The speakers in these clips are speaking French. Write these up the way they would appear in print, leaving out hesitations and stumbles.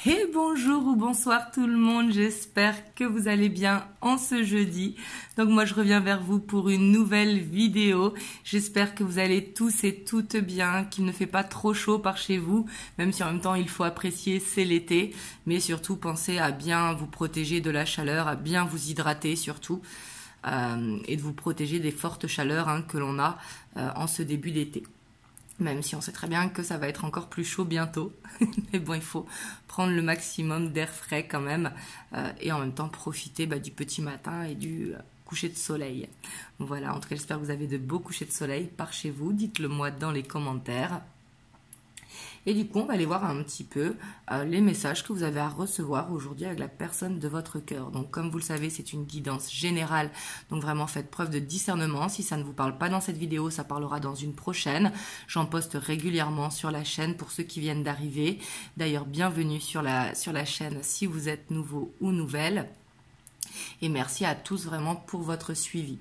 Et bonjour ou bonsoir tout le monde, j'espère que vous allez bien en ce jeudi. Donc moi je reviens vers vous pour une nouvelle vidéo. J'espère que vous allez tous et toutes bien, qu'il ne fait pas trop chaud par chez vous, même si en même temps il faut apprécier, c'est l'été. Mais surtout pensez à bien vous protéger de la chaleur, à bien vous hydrater surtout. Et de vous protéger des fortes chaleurs que l'on a en ce début d'été. Même si on sait très bien que ça va être encore plus chaud bientôt. Mais bon, il faut prendre le maximum d'air frais quand même. Et en même temps profiter du petit matin et du coucher de soleil. Voilà, en tout cas j'espère que vous avez de beaux couchers de soleil par chez vous. Dites-le moi dans les commentaires. Et du coup, on va aller voir un petit peu les messages que vous avez à recevoir aujourd'hui avec la personne de votre cœur. Donc, comme vous le savez, c'est une guidance générale. Donc, vraiment, faites preuve de discernement. Si ça ne vous parle pas dans cette vidéo, ça parlera dans une prochaine. J'en poste régulièrement sur la chaîne pour ceux qui viennent d'arriver. D'ailleurs, bienvenue sur la chaîne si vous êtes nouveau ou nouvelle. Et merci à tous vraiment pour votre suivi.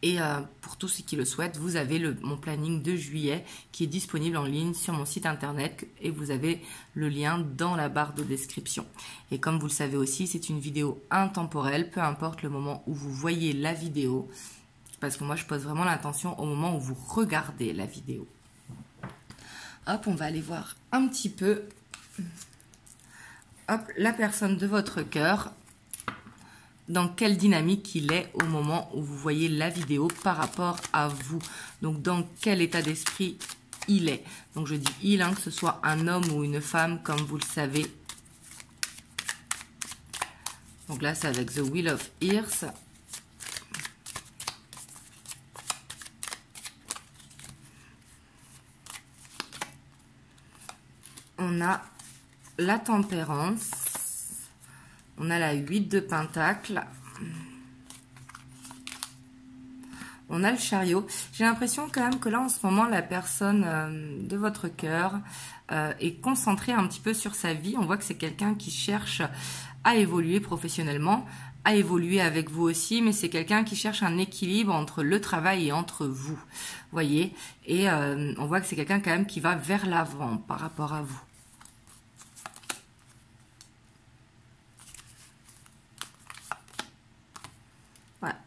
Et pour tous ceux qui le souhaitent, vous avez mon planning de juillet qui est disponible en ligne sur mon site internet et vous avez le lien dans la barre de description. Et comme vous le savez aussi, c'est une vidéo intemporelle, peu importe le moment où vous voyez la vidéo, parce que moi je pose vraiment l'intention au moment où vous regardez la vidéo. Hop, on va aller voir un petit peu la personne de votre cœur. Dans quelle dynamique il est au moment où vous voyez la vidéo par rapport à vous. Donc, dans quel état d'esprit il est. Donc, je dis il, que ce soit un homme ou une femme, comme vous le savez. Donc là, c'est avec The Wheel of Earth. On a la tempérance. On a la 8 de Pentacles. On a le chariot. J'ai l'impression quand même que là, en ce moment, la personne de votre cœur est concentrée un petit peu sur sa vie. On voit que c'est quelqu'un qui cherche à évoluer professionnellement, à évoluer avec vous aussi, mais c'est quelqu'un qui cherche un équilibre entre le travail et entre vous. Voyez? Et on voit que c'est quelqu'un quand même qui va vers l'avant par rapport à vous.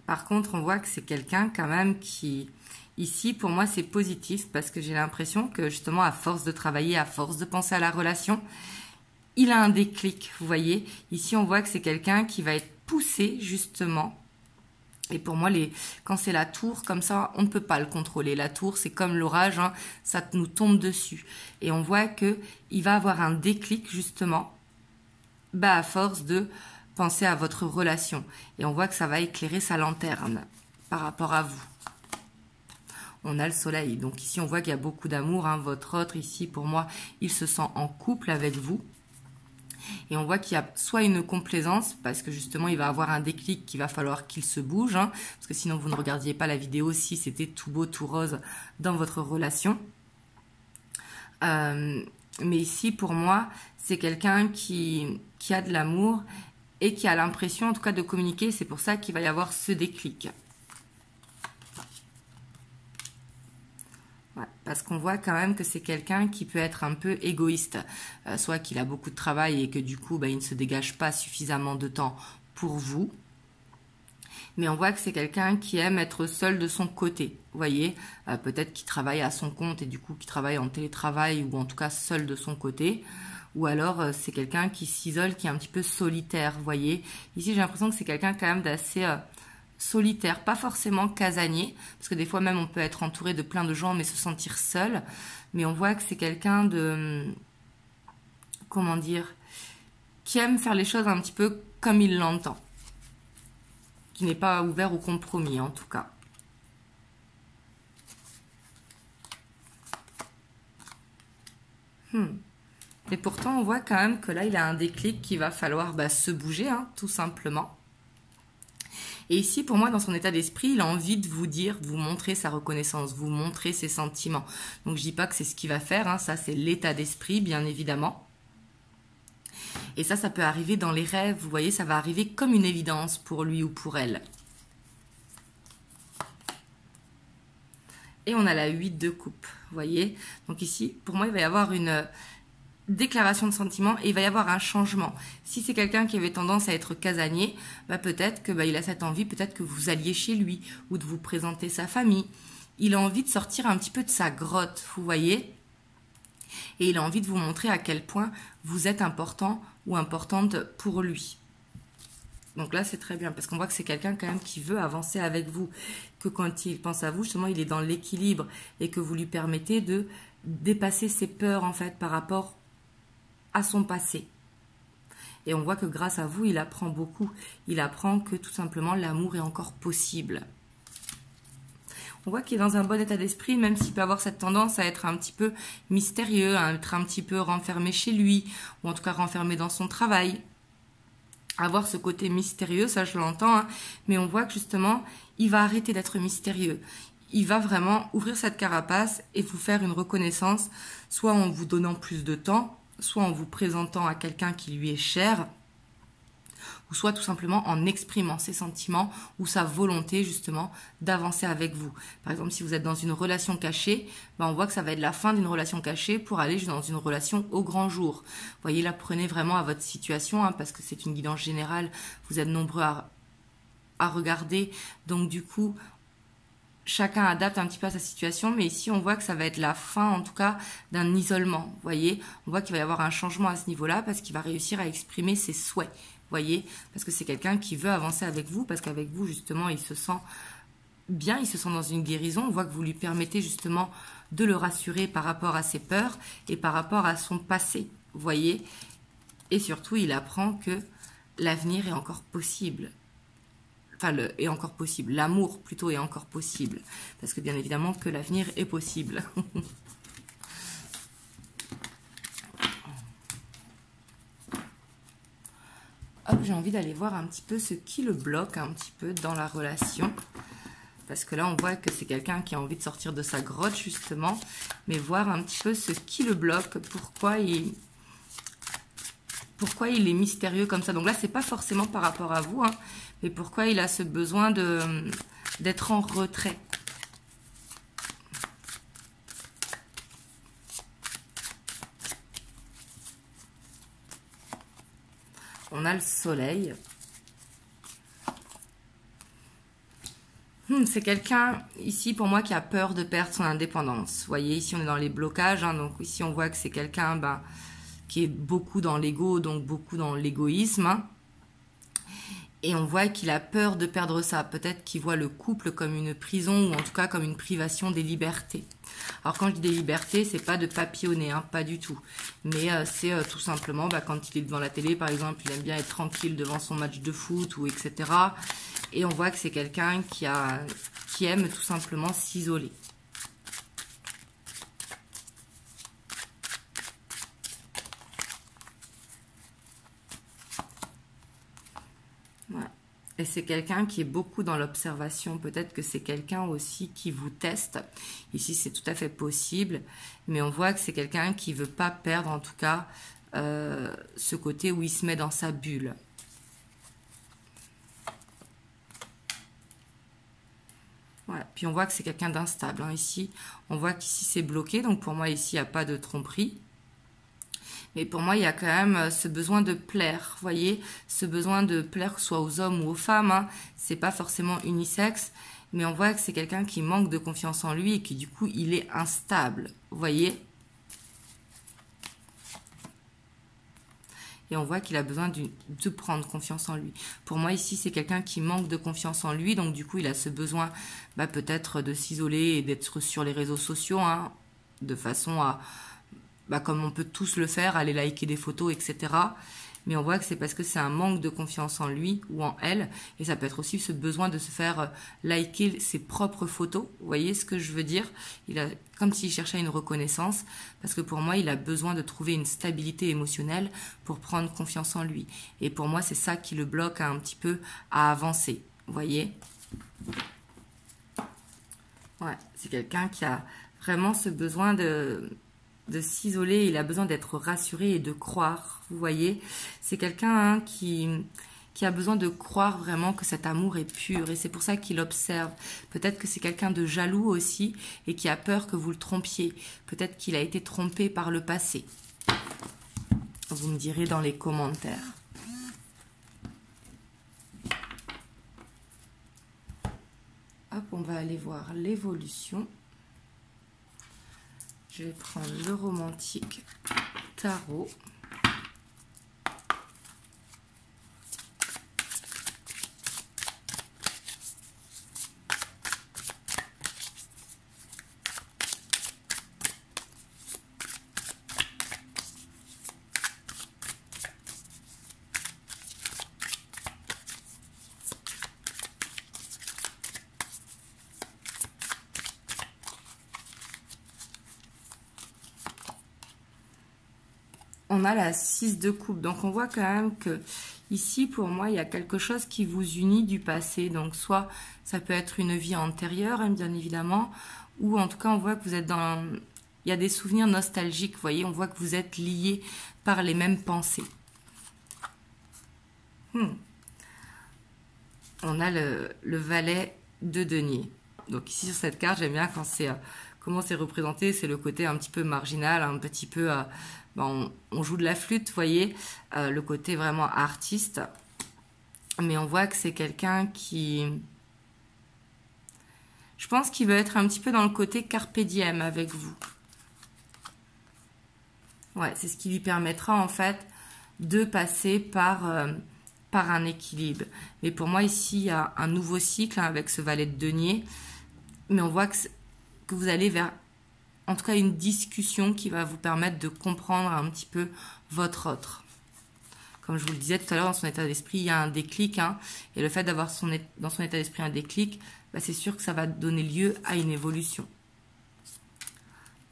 Par contre, on voit que c'est quelqu'un quand même qui, ici, pour moi, c'est positif parce que j'ai l'impression que justement, à force de travailler, à force de penser à la relation, il a un déclic, vous voyez. Ici, on voit que c'est quelqu'un qui va être poussé, justement. Et pour moi, quand c'est la tour, comme ça, on ne peut pas le contrôler. La tour, c'est comme l'orage, ça nous tombe dessus. Et on voit qu'il va avoir un déclic, justement, à force de penser à votre relation. Et on voit que ça va éclairer sa lanterne par rapport à vous. On a le soleil. Donc ici, on voit qu'il y a beaucoup d'amour. Votre autre, ici, pour moi, il se sent en couple avec vous. Et on voit qu'il y a soit une complaisance, parce que justement, il va avoir un déclic qu'il va falloir qu'il se bouge. Parce que sinon, vous ne regardiez pas la vidéo si c'était tout beau, tout rose dans votre relation. Mais ici, pour moi, c'est quelqu'un qui a de l'amour et qui a l'impression, en tout cas, de communiquer. C'est pour ça qu'il va y avoir ce déclic. Ouais, parce qu'on voit quand même que c'est quelqu'un qui peut être un peu égoïste. Soit qu'il a beaucoup de travail et que du coup, il ne se dégage pas suffisamment de temps pour vous. Mais on voit que c'est quelqu'un qui aime être seul de son côté. Vous voyez, peut-être qu'il travaille à son compte et du coup, qui travaille en télétravail ou en tout cas seul de son côté. Ou alors, c'est quelqu'un qui s'isole, qui est un petit peu solitaire, vous voyez. Ici, j'ai l'impression que c'est quelqu'un quand même d'assez solitaire, pas forcément casanier, parce que des fois même, on peut être entouré de plein de gens, mais se sentir seul. Mais on voit que c'est quelqu'un de, comment dire, qui aime faire les choses un petit peu comme il l'entend. Qui n'est pas ouvert au compromis, en tout cas. Et pourtant, on voit quand même que là, il a un déclic qu'il va falloir se bouger, tout simplement. Et ici, pour moi, dans son état d'esprit, il a envie de vous dire, de vous montrer sa reconnaissance, vous montrer ses sentiments. Donc, je dis pas que c'est ce qu'il va faire, ça, c'est l'état d'esprit, bien évidemment. Et ça peut arriver dans les rêves, vous voyez, ça va arriver comme une évidence pour lui ou pour elle. Et on a la 8 de coupe, vous voyez. Donc ici, pour moi, il va y avoir déclaration de sentiments et il va y avoir un changement. Si c'est quelqu'un qui avait tendance à être casanier, peut-être que il a cette envie, peut-être que vous alliez chez lui ou de vous présenter sa famille. Il a envie de sortir un petit peu de sa grotte, vous voyez, et il a envie de vous montrer à quel point vous êtes important ou importante pour lui. Donc là, c'est très bien parce qu'on voit que c'est quelqu'un quand même qui veut avancer avec vous, que quand il pense à vous, justement, il est dans l'équilibre et que vous lui permettez de dépasser ses peurs en fait par rapport à son passé. Et on voit que grâce à vous, il apprend beaucoup. Il apprend que tout simplement l'amour est encore possible. On voit qu'il est dans un bon état d'esprit, même s'il peut avoir cette tendance à être un petit peu mystérieux, à être un petit peu renfermé chez lui, ou en tout cas renfermé dans son travail. Avoir ce côté mystérieux, ça je l'entends, hein, mais on voit que justement, il va arrêter d'être mystérieux. Il va vraiment ouvrir cette carapace et vous faire une reconnaissance, soit en vous donnant plus de temps, soit en vous présentant à quelqu'un qui lui est cher, ou soit tout simplement en exprimant ses sentiments ou sa volonté justement d'avancer avec vous. Par exemple, si vous êtes dans une relation cachée, on voit que ça va être la fin d'une relation cachée pour aller dans une relation au grand jour. Vous voyez, là, prenez vraiment à votre situation, hein, parce que c'est une guidance générale, vous êtes nombreux à regarder, donc du coup, chacun adapte un petit peu à sa situation, mais ici on voit que ça va être la fin en tout cas d'un isolement, vous voyez, on voit qu'il va y avoir un changement à ce niveau-là parce qu'il va réussir à exprimer ses souhaits, vous voyez, parce que c'est quelqu'un qui veut avancer avec vous, parce qu'avec vous justement il se sent bien, il se sent dans une guérison, on voit que vous lui permettez justement de le rassurer par rapport à ses peurs et par rapport à son passé, vous voyez, et surtout il apprend que l'avenir est encore possible. Enfin, est encore possible. L'amour, plutôt, est encore possible. Parce que, bien évidemment, que l'avenir est possible. Hop, j'ai envie d'aller voir un petit peu ce qui le bloque un petit peu dans la relation. Parce que là, on voit que c'est quelqu'un qui a envie de sortir de sa grotte, justement. Mais voir un petit peu ce qui le bloque, pourquoi il est mystérieux comme ça. Donc là, c'est pas forcément par rapport à vous, hein, mais pourquoi il a ce besoin d'être en retrait. On a le soleil. C'est quelqu'un, ici, pour moi, qui a peur de perdre son indépendance. Vous voyez, ici, on est dans les blocages, hein, donc ici, on voit que c'est quelqu'un qui est beaucoup dans l'ego, donc beaucoup dans l'égoïsme, hein. Et on voit qu'il a peur de perdre ça. Peut-être qu'il voit le couple comme une prison ou en tout cas comme une privation des libertés. Alors quand je dis des libertés, c'est pas de papillonner, hein, pas du tout. Mais c'est tout simplement quand il est devant la télé, par exemple, il aime bien être tranquille devant son match de foot ou etc. Et on voit que c'est quelqu'un qui aime tout simplement s'isoler. Et c'est quelqu'un qui est beaucoup dans l'observation. Peut-être que c'est quelqu'un aussi qui vous teste. Ici, c'est tout à fait possible. Mais on voit que c'est quelqu'un qui ne veut pas perdre, en tout cas, ce côté où il se met dans sa bulle. Voilà. Puis on voit que c'est quelqu'un d'instable, hein. Ici, on voit qu'ici, c'est bloqué. Donc pour moi, ici, il n'y a pas de tromperie. Mais pour moi, il y a quand même ce besoin de plaire, vous voyez, ce besoin de plaire, que ce soit aux hommes ou aux femmes, hein. C'est pas forcément unisexe, mais on voit que c'est quelqu'un qui manque de confiance en lui et qui du coup, il est instable, vous voyez. Et on voit qu'il a besoin de prendre confiance en lui. Pour moi, ici, c'est quelqu'un qui manque de confiance en lui, donc du coup, il a ce besoin peut-être de s'isoler et d'être sur les réseaux sociaux, hein, de façon à... comme on peut tous le faire, aller liker des photos, etc. Mais on voit que c'est parce que c'est un manque de confiance en lui ou en elle. Et ça peut être aussi ce besoin de se faire liker ses propres photos. Vous voyez ce que je veux dire? Comme s'il cherchait une reconnaissance. Parce que pour moi, il a besoin de trouver une stabilité émotionnelle pour prendre confiance en lui. Et pour moi, c'est ça qui le bloque un petit peu à avancer. Vous voyez? Ouais, c'est quelqu'un qui a vraiment ce besoin de s'isoler, il a besoin d'être rassuré et de croire, vous voyez. C'est quelqu'un qui a besoin de croire vraiment que cet amour est pur et c'est pour ça qu'il observe. Peut-être que c'est quelqu'un de jaloux aussi et qui a peur que vous le trompiez. Peut-être qu'il a été trompé par le passé. Vous me direz dans les commentaires. Hop, on va aller voir l'évolution. Je vais prendre le romantique tarot. On a la 6 de coupe, donc on voit quand même que ici pour moi il y a quelque chose qui vous unit du passé, donc soit ça peut être une vie antérieure hein, bien évidemment, ou en tout cas on voit que vous êtes dans, il y a des souvenirs nostalgiques, vous voyez, on voit que vous êtes liés par les mêmes pensées. On a le valet de denier, donc ici sur cette carte j'aime bien quand c'est comment c'est représenté, c'est le côté un petit peu marginal, un petit peu on joue de la flûte, vous voyez, le côté vraiment artiste. Mais on voit que c'est quelqu'un qui... Je pense qu'il veut être un petit peu dans le côté carpe diem avec vous. Ouais, c'est ce qui lui permettra en fait de passer par un équilibre. Mais pour moi ici, il y a un nouveau cycle hein, avec ce valet de denier. Mais on voit que vous allez vers... en tout cas une discussion qui va vous permettre de comprendre un petit peu votre autre. Comme je vous le disais tout à l'heure, dans son état d'esprit, il y a un déclic. Hein, et le fait d'avoir dans son état d'esprit un déclic, bah, c'est sûr que ça va donner lieu à une évolution.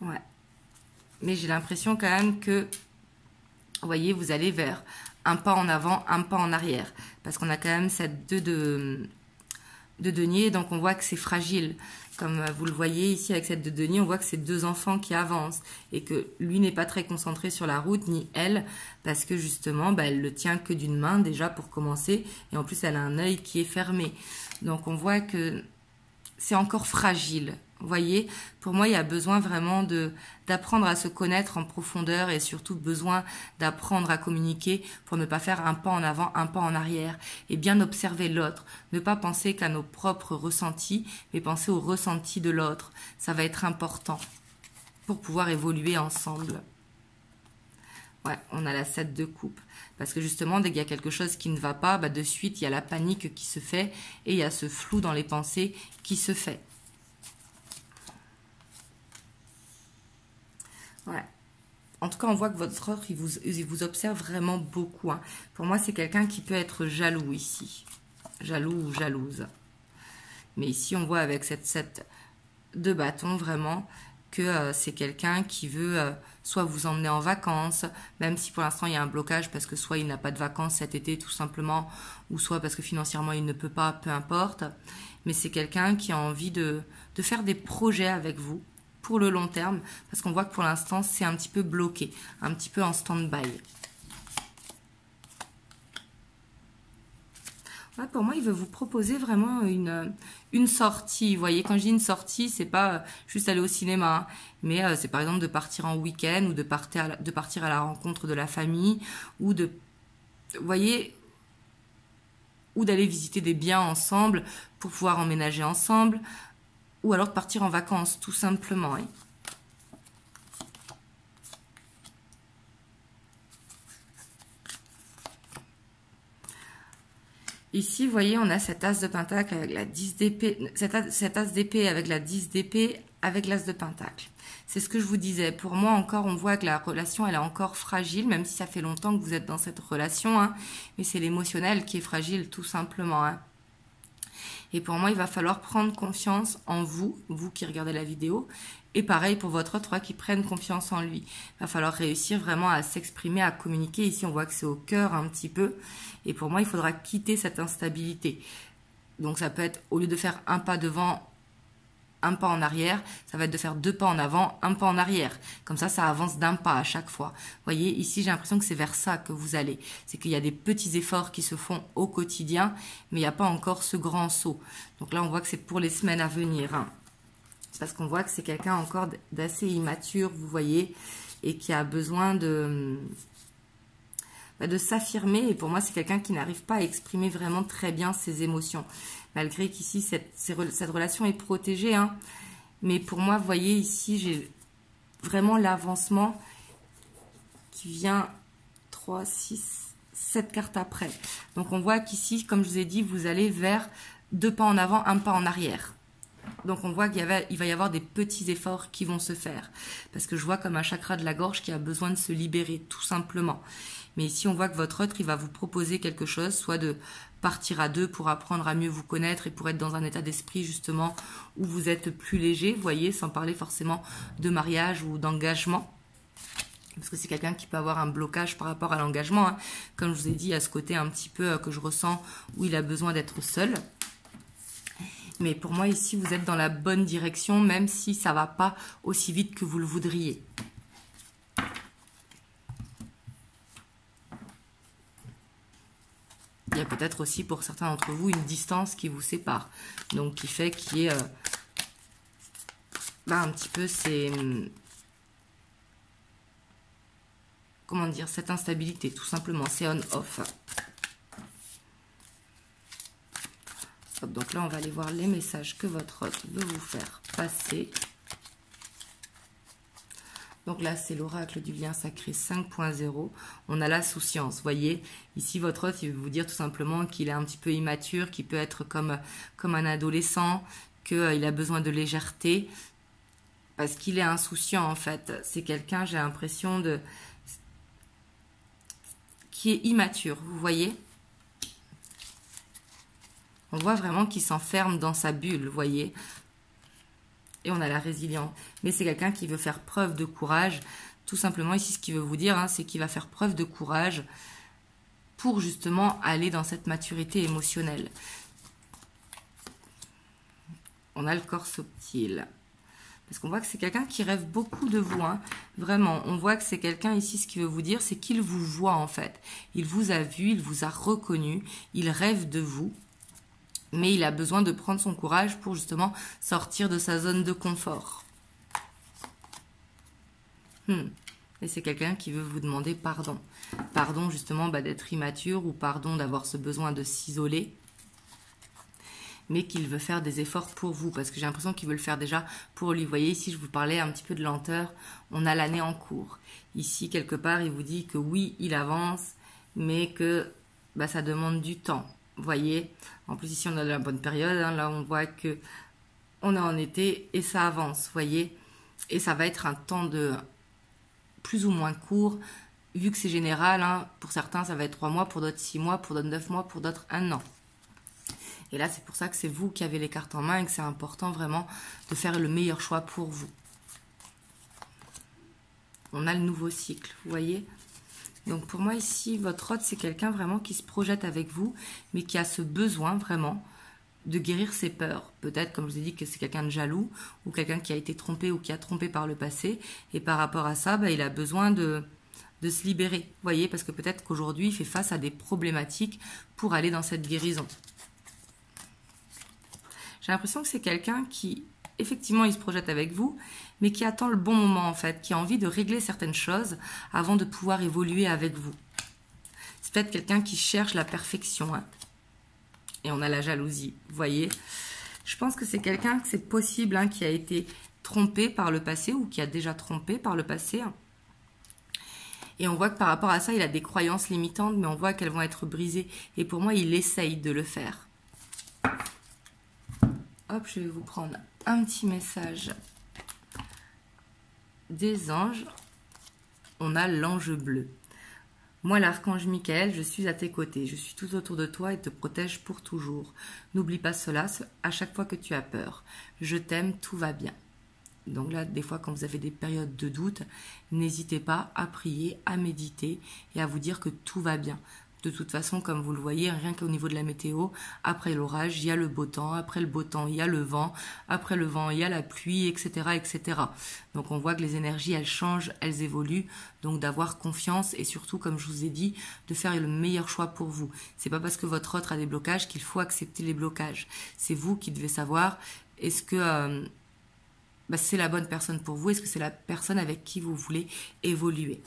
Ouais. Mais j'ai l'impression quand même que, vous voyez, vous allez vers un pas en avant, un pas en arrière. Parce qu'on a quand même cette 2 de denier, donc on voit que c'est fragile. Comme vous le voyez ici avec cette 2 de denier, on voit que c'est 2 enfants qui avancent et que lui n'est pas très concentré sur la route, ni elle, parce que justement, bah, elle le tient que d'une main déjà pour commencer et en plus elle a un œil qui est fermé. Donc on voit que c'est encore fragile. Vous voyez, pour moi, il y a besoin vraiment d'apprendre à se connaître en profondeur et surtout besoin d'apprendre à communiquer pour ne pas faire un pas en avant, un pas en arrière et bien observer l'autre. Ne pas penser qu'à nos propres ressentis, mais penser aux ressentis de l'autre. Ça va être important pour pouvoir évoluer ensemble. Ouais, on a la 7 de coupe. Parce que justement, dès qu'il y a quelque chose qui ne va pas, bah de suite, il y a la panique qui se fait et il y a ce flou dans les pensées qui se fait. Ouais. En tout cas, on voit que votre autre, il vous observe vraiment beaucoup. Hein. Pour moi, c'est quelqu'un qui peut être jaloux ici. Jaloux ou jalouse. Mais ici, on voit avec cette 7 de bâton, vraiment, que c'est quelqu'un qui veut soit vous emmener en vacances, même si pour l'instant, il y a un blocage parce que soit il n'a pas de vacances cet été, tout simplement, ou soit parce que financièrement, il ne peut pas, peu importe. Mais c'est quelqu'un qui a envie de faire des projets avec vous. Pour le long terme, parce qu'on voit que pour l'instant, c'est un petit peu bloqué, un petit peu en stand-by. Ouais, pour moi, il veut vous proposer vraiment une sortie. Vous voyez, quand je dis une sortie, c'est pas juste aller au cinéma, hein, mais c'est par exemple de partir en week-end ou de partir à la rencontre de la famille ou de, vous voyez, ou d'aller visiter des biens ensemble pour pouvoir emménager ensemble. Ou alors de partir en vacances, tout simplement. Hein. Ici, vous voyez, on a cet as de pentacle avec la 10 d'épée, cet as d'épée avec la 10 d'épée avec l'as de pentacle. C'est ce que je vous disais. Pour moi, encore, on voit que la relation, elle est encore fragile, même si ça fait longtemps que vous êtes dans cette relation. Hein, mais c'est l'émotionnel qui est fragile, tout simplement. Hein. Et pour moi, il va falloir prendre confiance en vous, vous qui regardez la vidéo. Et pareil pour votre autre, qui prenne confiance en lui. Il va falloir réussir vraiment à s'exprimer, à communiquer. Ici, on voit que c'est au cœur un petit peu. Et pour moi, il faudra quitter cette instabilité. Donc, ça peut être, au lieu de faire un pas devant, un pas en arrière, ça va être de faire 2 pas en avant, un pas en arrière. Comme ça avance d'un pas à chaque fois. Vous voyez, ici, j'ai l'impression que c'est vers ça que vous allez. C'est qu'il y a des petits efforts qui se font au quotidien, mais il n'y a pas encore ce grand saut. Donc là, on voit que c'est pour les semaines à venir. Hein. Parce qu'on voit que c'est quelqu'un encore d'assez immature, vous voyez, et qui a besoin de de s'affirmer. Et pour moi, c'est quelqu'un qui n'arrive pas à exprimer vraiment très bien ses émotions. Malgré qu'ici, cette relation est protégée. Hein. Mais pour moi, vous voyez, ici, j'ai vraiment l'avancement qui vient 3, 6, 7 cartes après. Donc, on voit qu'ici, comme je vous ai dit, vous allez vers 2 pas en avant, 1 pas en arrière. Donc, on voit qu'il va y avoir des petits efforts qui vont se faire. Parce que je vois comme un chakra de la gorge qui a besoin de se libérer, tout simplement. Mais ici, on voit que votre autre, il va vous proposer quelque chose, soit de partir à 2 pour apprendre à mieux vous connaître et pour être dans un état d'esprit, justement, où vous êtes plus léger, vous voyez, sans parler forcément de mariage ou d'engagement. Parce que c'est quelqu'un qui peut avoir un blocage par rapport à l'engagement. Hein. Comme je vous ai dit, à ce côté un petit peu que je ressens où il a besoin d'être seul. Mais pour moi, ici, vous êtes dans la bonne direction, même si ça ne va pas aussi vite que vous le voudriez. Il y a peut-être aussi, pour certains d'entre vous, une distance qui vous sépare. Donc, qui fait qu'il y ait un petit peu ces... Comment dire, cette instabilité, tout simplement. C'est on-off. Donc là, on va aller voir les messages que votre hôte veut vous faire passer. Donc là, c'est l'oracle du lien sacré 5.0. On a la souciance, voyez. Ici, votre hôte, il veut vous dire tout simplement qu'il est un petit peu immature, qu'il peut être comme un adolescent, qu'il a besoin de légèreté, parce qu'il est insouciant, en fait. C'est quelqu'un, j'ai l'impression, qui est immature, vous voyez. On voit vraiment qu'il s'enferme dans sa bulle, vous voyez. Et on a la résilience. Mais c'est quelqu'un qui veut faire preuve de courage. Tout simplement, ici, ce qu'il veut vous dire, hein, c'est qu'il va faire preuve de courage pour justement aller dans cette maturité émotionnelle. On a le corps subtil. Parce qu'on voit que c'est quelqu'un qui rêve beaucoup de vous. Hein. Vraiment, on voit que c'est quelqu'un ici, ce qu'il veut vous dire, c'est qu'il vous voit en fait. Il vous a vu, il vous a reconnu, il rêve de vous. Mais il a besoin de prendre son courage pour justement sortir de sa zone de confort. Et c'est quelqu'un qui veut vous demander pardon. Pardon justement d'être immature ou pardon d'avoir ce besoin de s'isoler. Mais qu'il veut faire des efforts pour vous. Parce que j'ai l'impression qu'il veut le faire déjà pour lui. Vous voyez, ici, je vous parlais un petit peu de lenteur. On a l'année en cours. Ici, quelque part, il vous dit que oui, il avance, mais que ça demande du temps. Vous voyez, en plus ici on a la bonne période, hein. Là on voit que on est en été et ça avance, vous voyez. Et ça va être un temps de plus ou moins court, vu que c'est général, hein. Pour certains ça va être 3 mois, pour d'autres 6 mois, pour d'autres 9 mois, pour d'autres 1 an. Et là c'est pour ça que c'est vous qui avez les cartes en main et que c'est important vraiment de faire le meilleur choix pour vous. On a le nouveau cycle, vous voyez. Donc pour moi ici, votre hôte, c'est quelqu'un vraiment qui se projette avec vous, mais qui a ce besoin vraiment de guérir ses peurs. Peut-être, comme je vous ai dit, que c'est quelqu'un de jaloux, ou quelqu'un qui a été trompé ou qui a trompé par le passé. Et par rapport à ça, il a besoin de se libérer. Vous voyez, parce que peut-être qu'aujourd'hui, il fait face à des problématiques pour aller dans cette guérison. J'ai l'impression que c'est quelqu'un qui, effectivement, il se projette avec vous, mais qui attend le bon moment en fait, qui a envie de régler certaines choses avant de pouvoir évoluer avec vous. C'est peut-être quelqu'un qui cherche la perfection. Hein. Et on a la jalousie, vous voyez. Je pense que c'est quelqu'un que c'est possible, hein, qui a été trompé par le passé ou qui a déjà trompé par le passé. Hein. Et on voit que par rapport à ça, il a des croyances limitantes, mais on voit qu'elles vont être brisées. Et pour moi, il essaye de le faire. Hop, je vais vous prendre un petit message des anges. On a l'ange bleu. Moi, l'archange Michael, je suis à tes côtés. Je suis tout autour de toi et te protège pour toujours. N'oublie pas cela à chaque fois que tu as peur. Je t'aime, tout va bien. Donc là, des fois, quand vous avez des périodes de doute, n'hésitez pas à prier, à méditer et à vous dire que tout va bien. De toute façon, comme vous le voyez, rien qu'au niveau de la météo, après l'orage, il y a le beau temps, après le beau temps, il y a le vent, après le vent, il y a la pluie, etc., etc. Donc on voit que les énergies, elles changent, elles évoluent, donc d'avoir confiance et surtout, comme je vous ai dit, de faire le meilleur choix pour vous. C'est pas parce que votre autre a des blocages qu'il faut accepter les blocages. C'est vous qui devez savoir, est-ce que c'est la bonne personne pour vous, est-ce que c'est la personne avec qui vous voulez évoluer.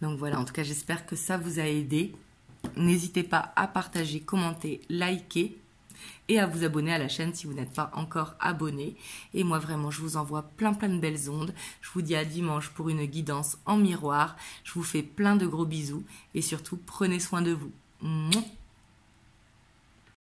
Donc voilà, en tout cas, j'espère que ça vous a aidé. N'hésitez pas à partager, commenter, liker et à vous abonner à la chaîne si vous n'êtes pas encore abonné. Et moi, vraiment, je vous envoie plein de belles ondes. Je vous dis à dimanche pour une guidance en miroir. Je vous fais plein de gros bisous et surtout, prenez soin de vous. Mouah.